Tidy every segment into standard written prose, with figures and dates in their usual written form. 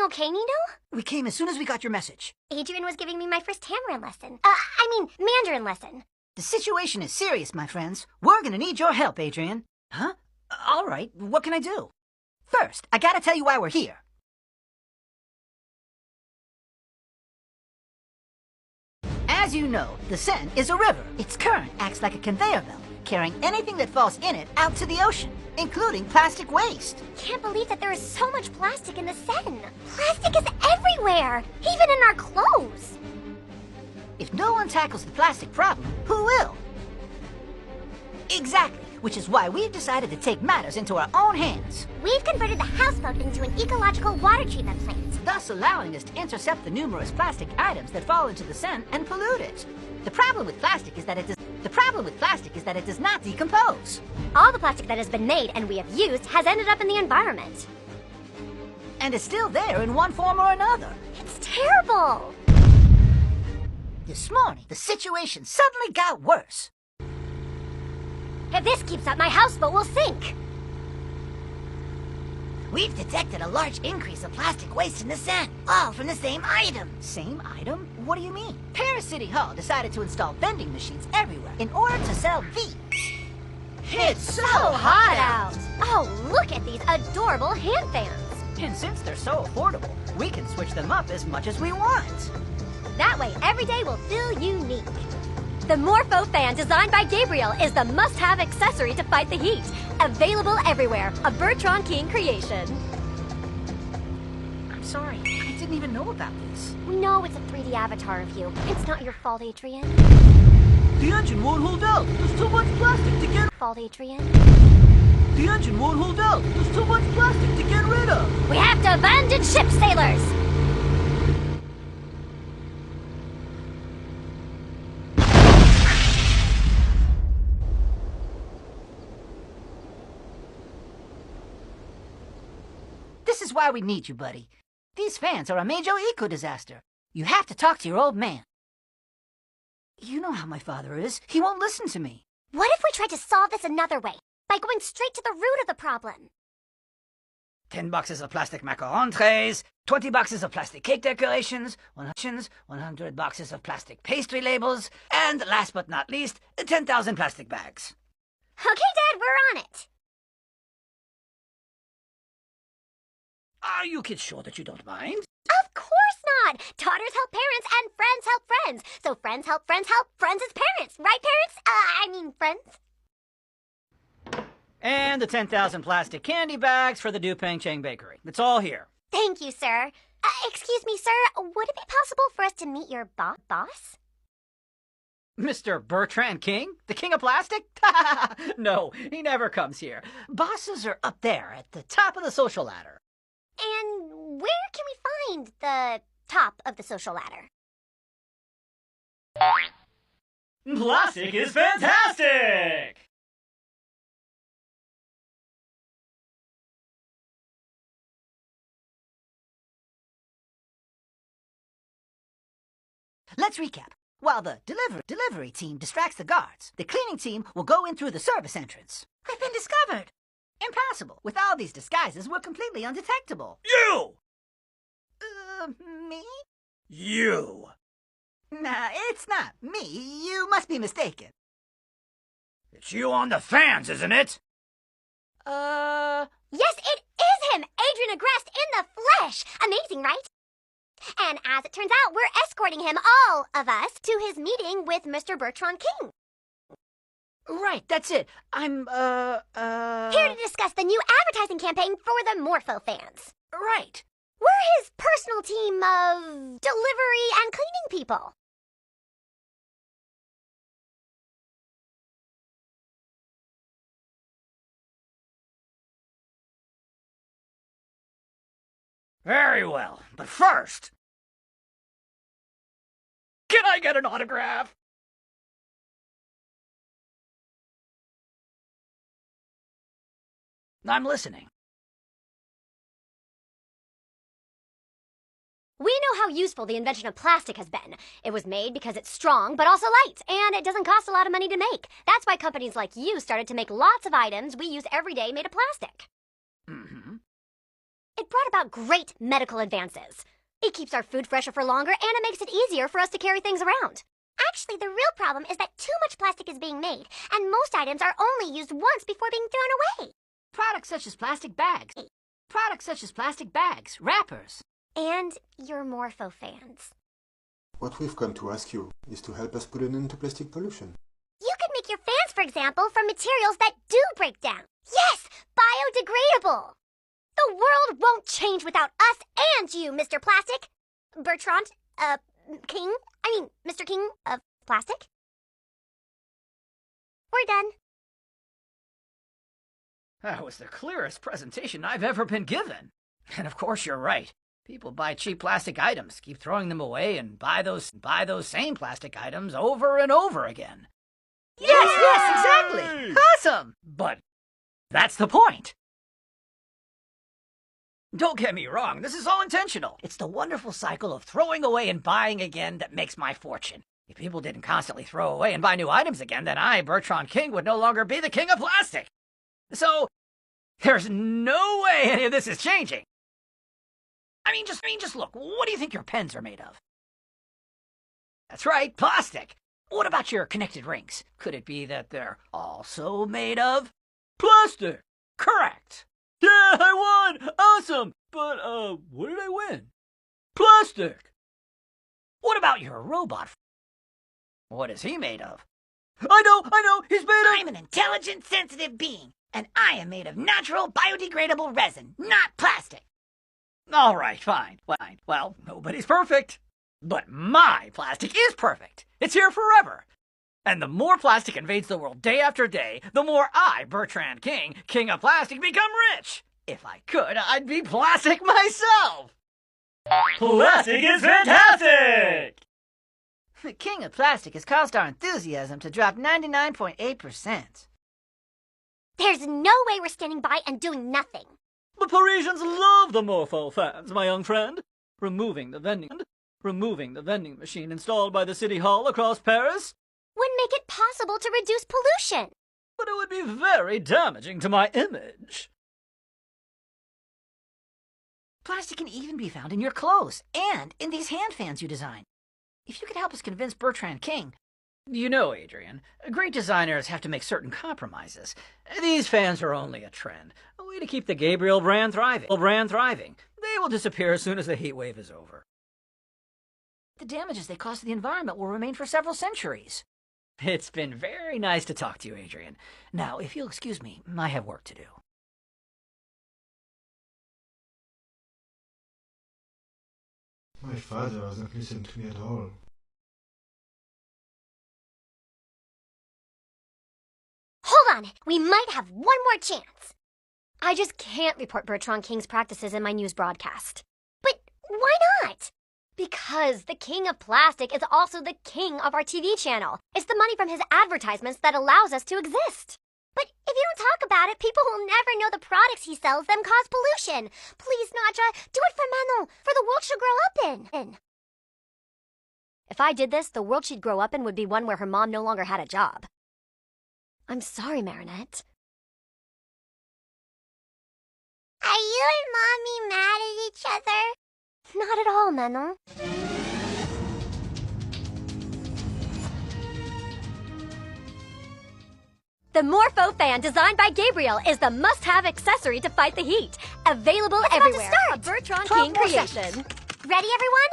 okay, Nino? We came as soon as we got your message. Adrian was giving me my first Tamarin lesson. Mandarin lesson. The situation is serious, my friends. We're gonna need your help, Adrian. Huh? All right, what can I do? First, I gotta tell you why we're here. As you know, the Seine is a river. Its current acts like a conveyor belt, carrying anything that falls in it out to the ocean, including plastic waste. Can't believe that there is so much plastic in the Seine. Plastic is everywhere, even in our clothes. If no one tackles the plastic problem, who will? Exactly, which is why we've decided to take matters into our own hands. We've converted the houseboat into an ecological water treatment plant, thus allowing us to intercept the numerous plastic items that fall into the Seine and pollute it. The problem with plastic is that it does not decompose. All the plastic that has been made and we have used has ended up in the environment. And is still there in one form or another. It's terrible! This morning, the situation suddenly got worse. If this keeps up, my houseboat will sink. We've detected a large increase of plastic waste in the Seine, all from the same item. Same item? What do you mean? Paris City Hall decided to install vending machines everywhere in order to sell these. It's so hot out! Oh, look at these adorable hand fans. And since they're so affordable, we can switch them up as much as we want. That way, every day will feel unique. The Morpho fan designed by Gabriel is the must-have accessory to fight the heat. Available everywhere. A Bertrand King creation. I'm sorry. I didn't even know about this. We know it's a 3D avatar of you. It's not your fault, Adrian. The engine won't hold out. There's too much plastic to get... Fault, Adrian. The engine won't hold out. There's too much plastic to get rid of. We have to abandon ship, sailors! This is why we need you, buddy. These fans are a major eco-disaster. You have to talk to your old man. You know how my father is. He won't listen to me. What if we tried to solve this another way? By going straight to the root of the problem? 10 boxes of plastic macaron trays, 20 boxes of plastic cake decorations, 100 boxes of plastic pastry labels, and last but not least, 10,000 plastic bags. Okay, Dad, we're on it. Are you kids sure that you don't mind? Of course not! Daughters help parents and friends help friends. So friends help friends as parents. Right, parents? Friends? And the 10,000 plastic candy bags for the Dupeng Chang Bakery. It's all here. Thank you, sir. Excuse me, sir. Would it be possible for us to meet your boss? Mr. Bertrand King? The king of plastic? No, he never comes here. Bosses are up there at the top of the social ladder. And where can we find the top of the social ladder? Plastic is fantastic! Let's recap. While the delivery team distracts the guards, the cleaning team will go in through the service entrance. I've been discovered! Impossible. With all these disguises, we're completely undetectable. You! Me? You! Nah, it's not me. You must be mistaken. It's you on the fans, isn't it? Yes, it is him! Adrian Agreste in the flesh! Amazing, right? And as it turns out, we're escorting him, all of us, to his meeting with Mr. Bertrand King. Right, that's it. I'm, Here to discuss the new advertising campaign for the Morpho fans. Right. We're his personal team of delivery and cleaning people. Very well, but first... Can I get an autograph? I'm listening. We know how useful the invention of plastic has been. It was made because it's strong, but also light, and it doesn't cost a lot of money to make. That's why companies like you started to make lots of items we use every day made of plastic. Mm-hmm. It brought about great medical advances. It keeps our food fresher for longer, and it makes it easier for us to carry things around. Actually, the real problem is that too much plastic is being made, and most items are only used once before being thrown away. Products such as plastic bags. Products such as plastic bags, wrappers. And your Morpho fans. What we've come to ask you is to help us put an end to plastic pollution. You could make your fans, for example, from materials that do break down. Yes, biodegradable. The world won't change without us and you, Mr. Plastic. Bertrand, Mr. King of Plastic. We're done. That was the clearest presentation I've ever been given. And of course you're right. People buy cheap plastic items, keep throwing them away, and buy those same plastic items over and over again. Yes, exactly. Awesome! But that's the point. Don't get me wrong, this is all intentional. It's the wonderful cycle of throwing away and buying again that makes my fortune. If people didn't constantly throw away and buy new items again, then I, Bertrand King, would no longer be the king of plastic. So, there's no way any of this is changing. I mean, just look. What do you think your pens are made of? That's right, plastic. What about your connected rings? Could it be that they're also made of plastic? Correct. Yeah, I won! Awesome! But, what did I win? Plastic! What about your robot? What is he made of? I know, he's made of... I'm an intelligent, sensitive being, and I am made of natural, biodegradable resin, not plastic. All right, fine. Well, nobody's perfect. But my plastic is perfect. It's here forever. And the more plastic invades the world day after day, the more I, Bertrand King, king of plastic, become rich. If I could, I'd be plastic myself. Plastic is fantastic! The king of plastic has caused our enthusiasm to drop 99.8%. There's no way we're standing by and doing nothing. The Parisians love the Morpho fans, my young friend. Removing the vending machine installed by the City Hall across Paris would make it possible to reduce pollution. But it would be very damaging to my image. Plastic can even be found in your clothes and in these hand fans you design. If you could help us convince Bertrand King... You know, Adrian, great designers have to make certain compromises. These fans are only a trend, a way to keep the Gabriel brand thriving. They will disappear as soon as the heat wave is over. The damages they cause to the environment will remain for several centuries. It's been very nice to talk to you, Adrian. Now, if you'll excuse me, I have work to do. My father doesn't listen to me at all. Hold on, we might have one more chance. I just can't report Bertrand King's practices in my news broadcast. But why not? Because the king of plastic is also the king of our TV channel. It's the money from his advertisements that allows us to exist. But if you don't talk about it, people will never know the products he sells them cause pollution. Please, Nadja, do it for Manon, for the world she'll grow up in. If I did this, the world she'd grow up in would be one where her mom no longer had a job. I'm sorry, Marinette. Are you and Mommy mad at each other? Not at all, Manon. The Morpho fan designed by Gabriel is the must-have accessory to fight the heat. Available everywhere. A Bertrand King creation. Ready, everyone?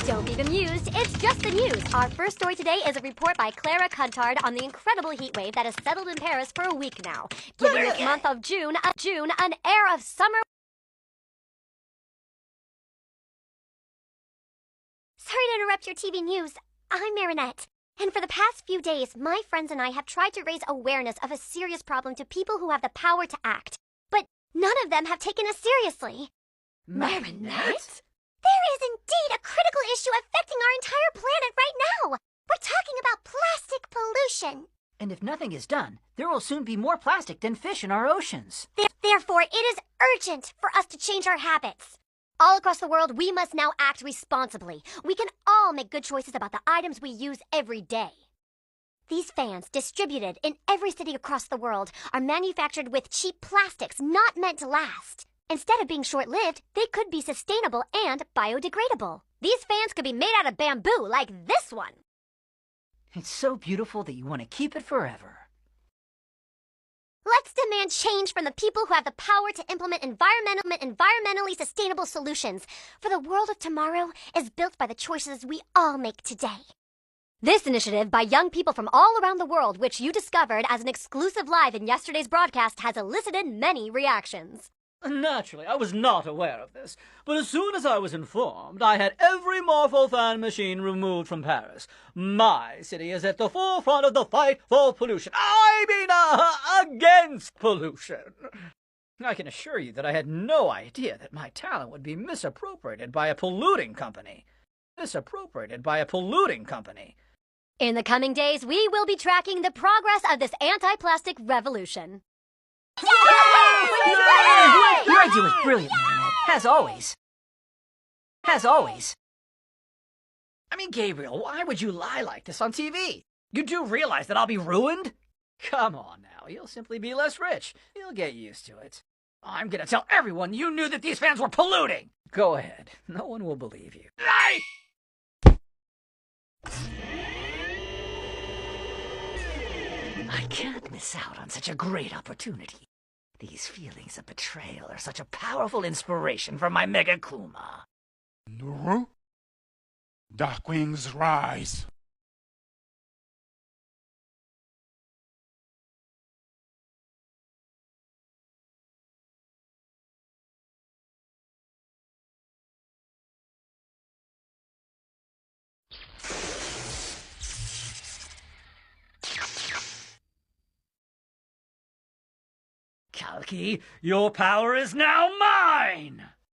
Don't be bemused, it's just the news. Our first story today is a report by Clara Cuntard on the incredible heat wave that has settled in Paris for a week now, giving this month of June an air of summer. Sorry to interrupt your TV news. I'm Marinette. And for the past few days, my friends and I have tried to raise awareness of a serious problem to people who have the power to act. But none of them have taken us seriously. Marinette? There is indeed a critical issue affecting our entire planet right now. We're talking about plastic pollution. And if nothing is done, there will soon be more plastic than fish in our oceans. Therefore, it is urgent for us to change our habits. All across the world, we must now act responsibly. We can all make good choices about the items we use every day. These fans, distributed in every city across the world, are manufactured with cheap plastics not meant to last. Instead of being short-lived, they could be sustainable and biodegradable. These fans could be made out of bamboo, like this one. It's so beautiful that you want to keep it forever. Let's demand change from the people who have the power to implement environmentally sustainable solutions. For the world of tomorrow is built by the choices we all make today. This initiative by young people from all around the world, which you discovered as an exclusive live in yesterday's broadcast, has elicited many reactions. Naturally, I was not aware of this, but as soon as I was informed, I had every Morpho-Fan machine removed from Paris. My city is at the forefront of the fight for pollution. Against pollution. I can assure you that I had no idea that my talent would be misappropriated by a polluting company. In the coming days, we will be tracking the progress of this anti-plastic revolution. Your idea was brilliant, Marinette. As always. I mean, Gabriel, why would you lie like this on TV? You do realize that I'll be ruined? Come on now, you'll simply be less rich. You'll get used to it. I'm gonna tell everyone you knew that these fans were polluting! Go ahead. No one will believe you. I can't miss out on such a great opportunity. These feelings of betrayal are such a powerful inspiration for my Mega Kuma. Nuru? Darkwing's rise. Kalki, your power is now mine!